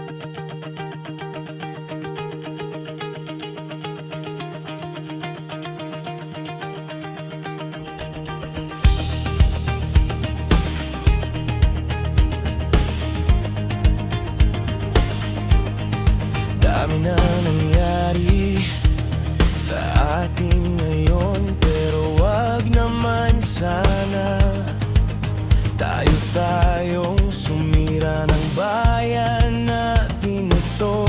Dami na nangyari sa atin ngayon, pero wag naman sana tayong sumira ng bayan natin ito.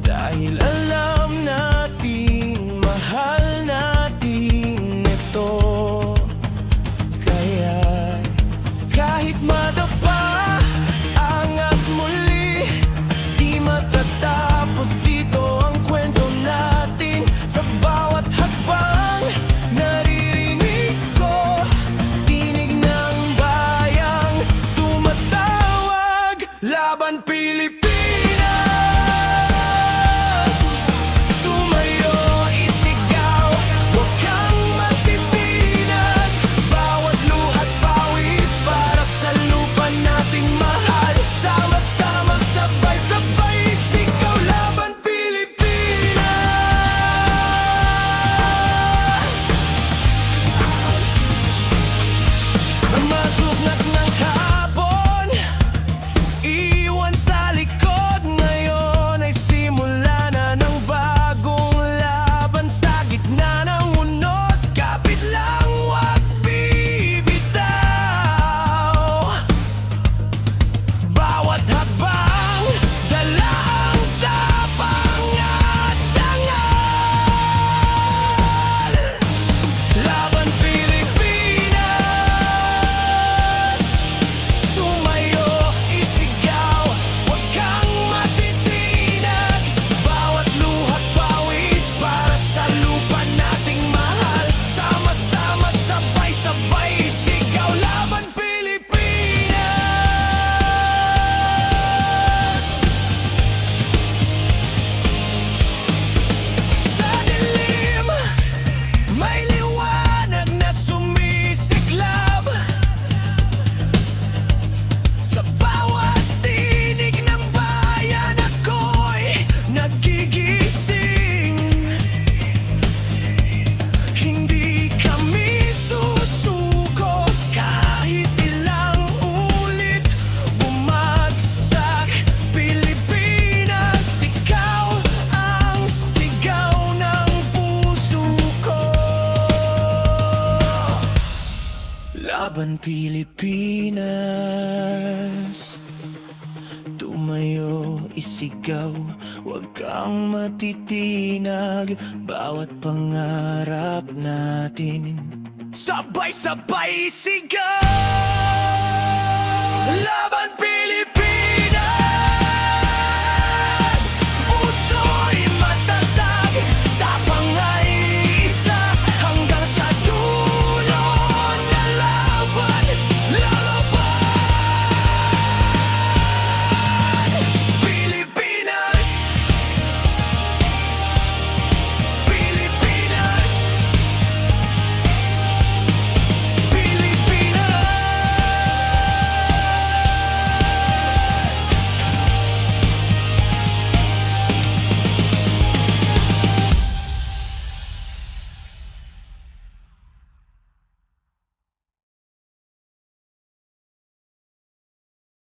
Dahil alam natin, mahal natin ito. Kaya kahit madapa, angat muli, di matatapos dito ang kwento natin. Sa bawat hakbang naririnig ko tinig ng bayang tumatawag. Laban Pilipinas! Tumayo, isigaw, huwag kang matitinag. Bawat luha't pawis para sa lupa nating mahal. Sama-sama, sabay-sabay, isigaw, Laban Pilipinas! Masugnat ng hapon, iwan sa likod. Ngayon ay simula na ng bagong laban. Sa gitna ng unos, kapit lang, wag bibitaw. Bawat habang, dala ang tapang at dangal. Laban Pilipinas! Tumayo, isigaw, huwag kang matitinag. Bawat luha't pawis para sa lupa nating mahal. Sama-sama, sabay-sabay, isigaw, Laban Pilipinas! Sa dilim, may liwanag na sumisiklab. Sa bawat tinig ng bayan, ako'y nagigising. Hindi kami susuko kahit ilang ulit bumagsak. Pilipinas, ikaw ang sigaw ng puso ko. Laban Pilipinas! Tumayo, isigaw, huwag kang matitinag. Bawat pangarap natin, sabay-sabay, isigaw!